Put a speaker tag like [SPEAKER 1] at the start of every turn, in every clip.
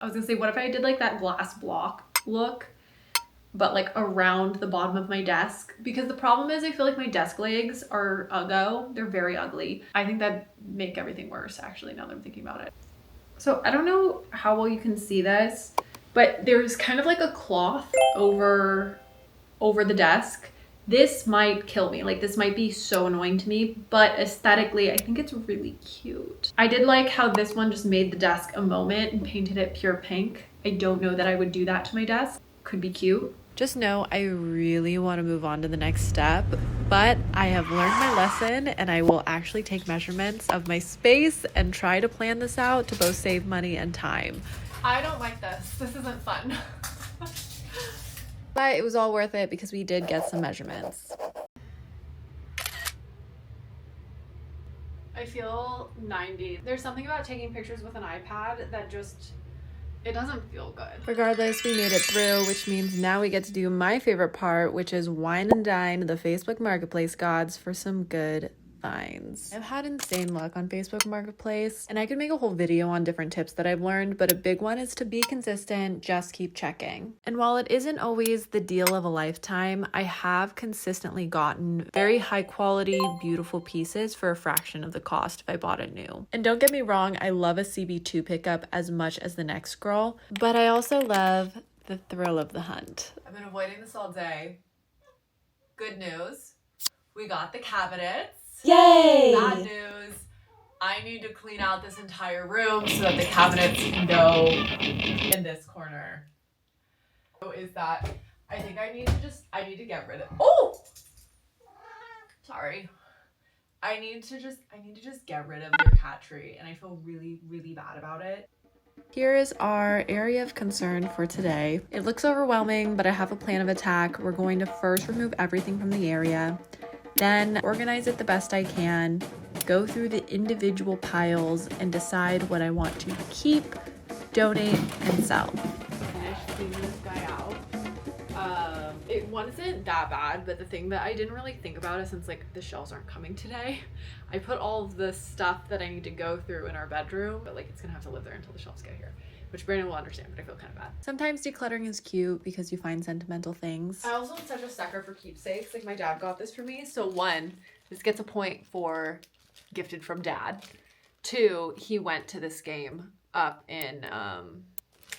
[SPEAKER 1] I was gonna say, what if I did like that glass block look, but like around the bottom of my desk? Because the problem is I feel like my desk legs are uggo. They're very ugly. I think that'd make everything worse, actually, now that I'm thinking about it. So I don't know how well you can see this, but there's kind of like a cloth over the desk. This might kill me. Like, this might be so annoying to me, but aesthetically, I think it's really cute. I did like how this one just made the desk a moment and painted it pure pink. I don't know that I would do that to my desk. Could be cute. Just know I really want to move on to the next step, but I have learned my lesson and I will actually take measurements of my space and try to plan this out to both save money and time. I don't like this. This isn't fun. But it was all worth it because we did get some measurements. I feel 90. There's something about taking pictures with an iPad that just, it doesn't feel good. Regardless, we made it through, which means now we get to do my favorite part, which is wine and dine the Facebook Marketplace gods for some good finds. I've had insane luck on Facebook Marketplace, and I could make a whole video on different tips that I've learned, but a big one is to be consistent, just keep checking. And while it isn't always the deal of a lifetime, I have consistently gotten very high quality, beautiful pieces for a fraction of the cost if I bought it new. And don't get me wrong, I love a CB2 pickup as much as the next girl, but I also love the thrill of the hunt. I've been avoiding this all day. Good news, we got the cabinets. Yay! Bad news, I need to clean out this entire room so that the cabinets can go in this corner. So is that, I think I need to get rid of, oh! Sorry. I need to just get rid of their cat tree, and I feel really, really bad about it. Here is our area of concern for today. It looks overwhelming, but I have a plan of attack. We're going to first remove everything from the area, then organize it the best I can, go through the individual piles, and decide what I want to keep, donate, and sell. Finished cleaning this guy out. It wasn't that bad, but the thing that I didn't really think about is since like the shelves aren't coming today, I put all of the stuff that I need to go through in our bedroom, but like it's gonna have to live there until the shelves get here, which Brandon will understand, but I feel kind of bad. Sometimes decluttering is cute because you find sentimental things. I also am such a sucker for keepsakes. Like my dad got this for me. So one, this gets a point for gifted from dad. Two, he went to this game up in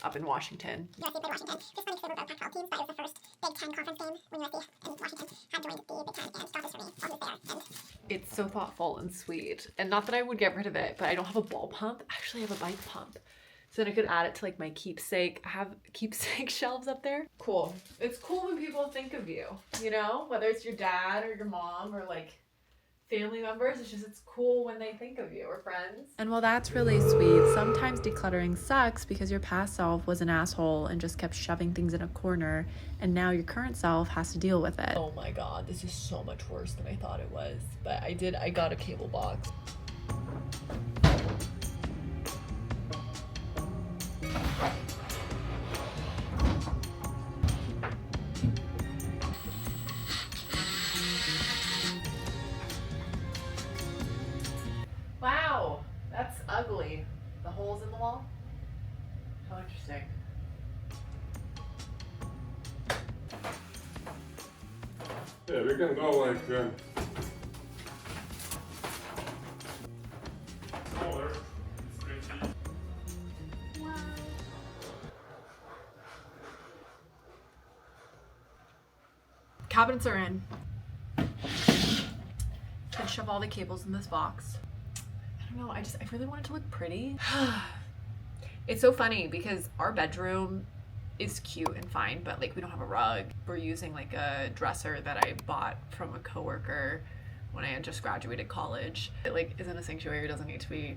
[SPEAKER 1] Washington.
[SPEAKER 2] You want to see Washington? Just funny because we were both basketball teams, but it was the first Big Ten conference game when USC and Washington had joined the Big Ten, and got this for me on this there. And
[SPEAKER 1] it's so thoughtful and sweet. And not that I would get rid of it, but I don't have a ball pump. I actually have a bike pump. So then I could add it to like my keepsake. I have keepsake shelves up there. Cool. It's cool when people think of you, you know, whether it's your dad or your mom or like family members. It's cool when they think of you, or friends. And while that's really sweet, sometimes decluttering sucks because your past self was an asshole and just kept shoving things in a corner, and now your current self has to deal with it. Oh my god, this is so much worse than I thought it was. But I got a cable box. Wow, that's ugly. The holes in the wall? How interesting.
[SPEAKER 3] Yeah, we can go like smaller. It's pretty.
[SPEAKER 1] Wow. Cabinets are in. Can shove all the cables in this box. I don't know, I really want it to look pretty. It's so funny because our bedroom is cute and fine, but like we don't have a rug. We're using like a dresser that I bought from a coworker when I had just graduated college. It like isn't a sanctuary, it doesn't need to be,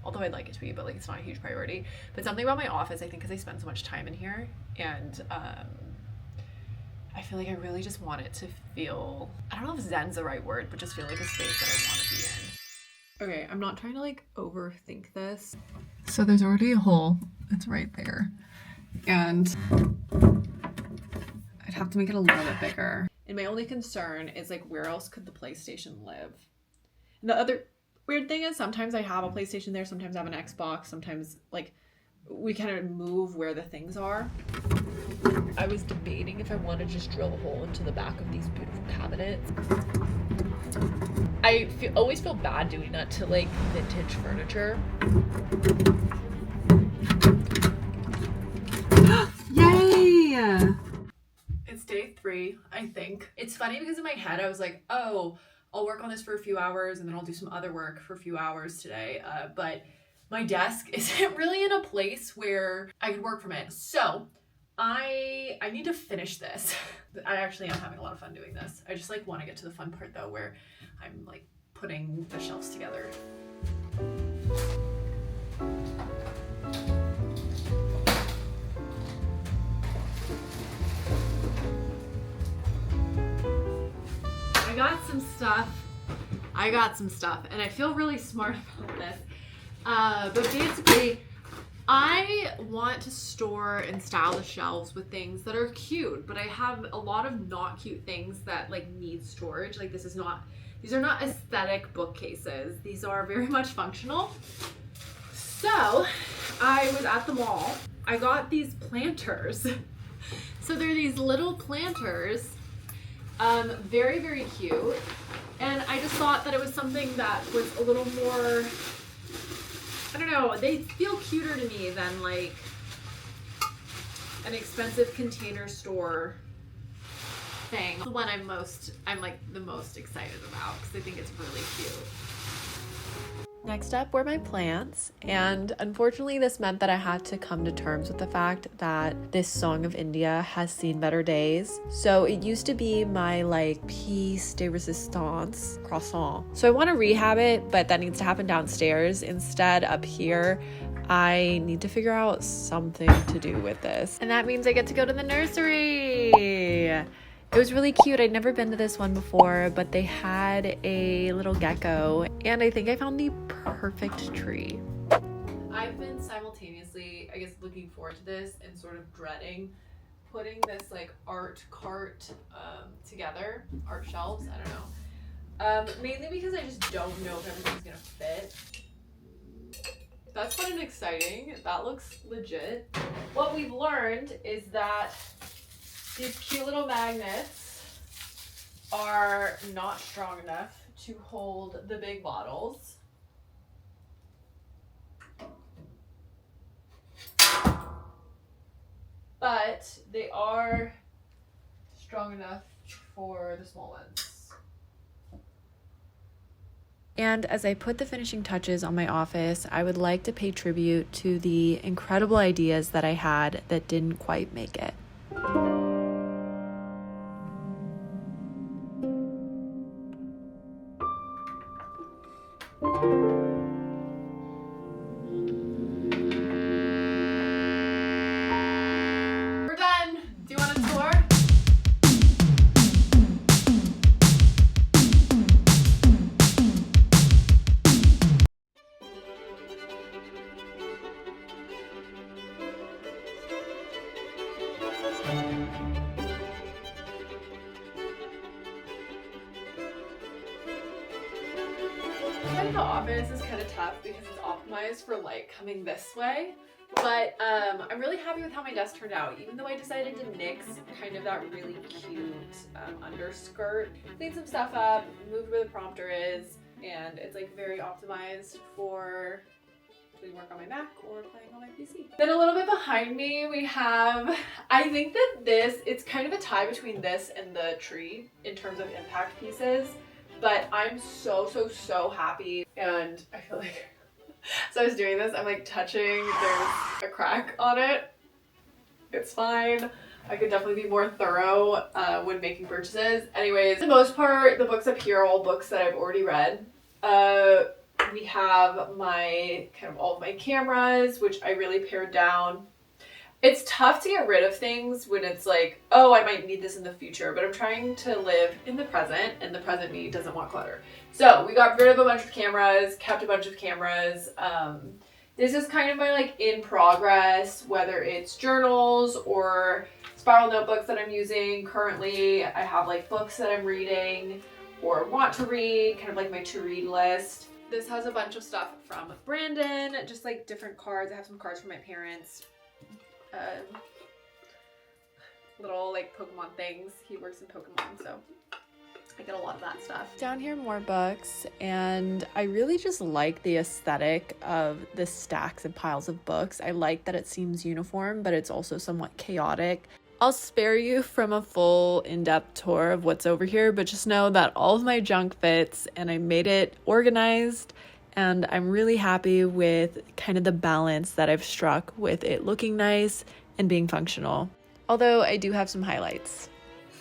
[SPEAKER 1] although I'd like it to be, but like it's not a huge priority. But something about my office, I think because I spend so much time in here, and I feel like I really just want it to feel, I don't know if zen's the right word, but just feel like a space that I want to be in. Okay, I'm not trying to like overthink this. So there's already a hole, it's right there. And I'd have to make it a little bit bigger. And my only concern is like, where else could the PlayStation live? And the other weird thing is sometimes I have a PlayStation there, sometimes I have an Xbox, sometimes like we kind of move where the things are. I was debating if I want to just drill a hole into the back of these beautiful cabinets. I always feel bad doing that to like vintage furniture. Yay! It's day 3, I think. It's funny because in my head I was like, oh, I'll work on this for a few hours and then I'll do some other work for a few hours today. But my desk isn't really in a place where I could work from it. So I need to finish this. I actually am having a lot of fun doing this. I just like want to get to the fun part though, where I'm like putting the shelves together. I got some stuff and I feel really smart about this. But basically, I want to store and style the shelves with things that are cute, but I have a lot of not cute things that like need storage. Like these are not aesthetic bookcases. These are very much functional. So I was at the mall. I got these planters. So they're these little planters, very, very cute. And I just thought that it was something that was a little more, I don't know, they feel cuter to me than like an expensive container store thing. The one I'm like the most excited about because I think it's really cute. Next up were my plants, and unfortunately this meant that I had to come to terms with the fact that this Song of India has seen better days. So it used to be my like piece de resistance croissant. So I want to rehab it, but that needs to happen downstairs. Instead, up here, I need to figure out something to do with this. And that means I get to go to the nursery. It was really cute. I'd never been to this one before, but they had a little gecko, and I think I found the perfect tree. I've been simultaneously, I guess, looking forward to this and sort of dreading putting this like art cart together, art shelves, I don't know. Mainly because I just don't know if everything's gonna fit. That's fun and exciting. That looks legit. What we've learned is that these cute little magnets are not strong enough to hold the big bottles. But they are strong enough for the small ones. And as I put the finishing touches on my office, I would like to pay tribute to the incredible ideas that I had that didn't quite make it. We're done. Do you want a tour? The office is kind of tough because it's optimized for light coming this way, but I'm really happy with how my desk turned out, even though I decided to nix kind of that really cute underskirt. Cleaned some stuff up, moved where the prompter is, and it's like very optimized for doing work on my Mac or playing on my PC. Then a little bit behind me we have, I think that it's kind of a tie between this and the tree in terms of impact pieces. But I'm so happy, and I feel like as I was doing this, I'm like touching, there's a crack on it. It's fine. I could definitely be more thorough when making purchases. Anyways, for the most part, the books up here are all books that I've already read. We have my all of my cameras, which I really pared down. It's tough to get rid of things when it's like, oh, I might need this in the future, but I'm trying to live in the present, and the present me doesn't want clutter. So we got rid of a bunch of cameras, kept a bunch of cameras. This is kind of my like in progress, whether it's journals or spiral notebooks that I'm using currently. I have like books that I'm reading or want to read, kind of like my to read list. This has a bunch of stuff from Brandon, just like different cards. I have some cards from my parents. Little like Pokemon things. He works in Pokemon, so I get a lot of that stuff. Down here, more books, and I really just like the aesthetic of the stacks and piles of books. I like that it seems uniform, but it's also somewhat chaotic. I'll spare you from a full in-depth tour of what's over here, but just know that all of my junk fits and I made it organized, and I'm really happy with kind of the balance that I've struck with it looking nice and being functional. Although I do have some highlights.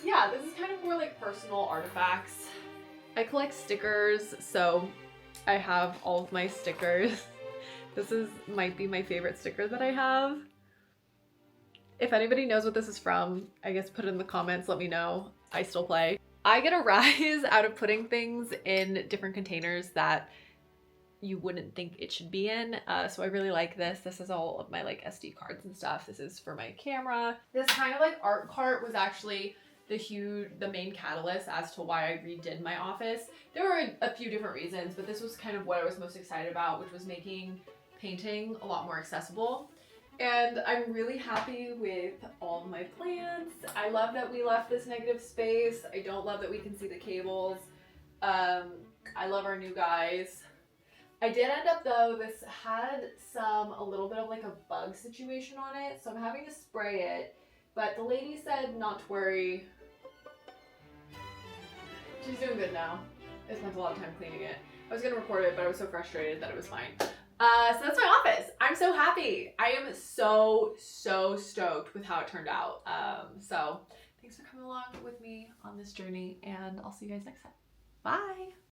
[SPEAKER 1] Yeah, this is kind of more like personal artifacts. I collect stickers, so I have all of my stickers. This might be my favorite sticker that I have. If anybody knows what this is from, I guess put it in the comments, let me know. I still play. I get a rise out of putting things in different containers that you wouldn't think it should be in. So I really like this. This is all of my like SD cards and stuff. This is for my camera. This kind of like art cart was actually the main catalyst as to why I redid my office. There were a few different reasons, but this was kind of what I was most excited about, which was making painting a lot more accessible. And I'm really happy with all of my plants. I love that we left this negative space. I don't love that we can see the cables. I love our new guys. I did end up though, this had a little bit of like a bug situation on it, so I'm having to spray it. But the lady said not to worry. She's doing good now. I spent a lot of time cleaning it. I was gonna record it, but I was so frustrated that it was fine. So that's my office. I'm so happy. I am so stoked with how it turned out. So thanks for coming along with me on this journey, and I'll see you guys next time. Bye.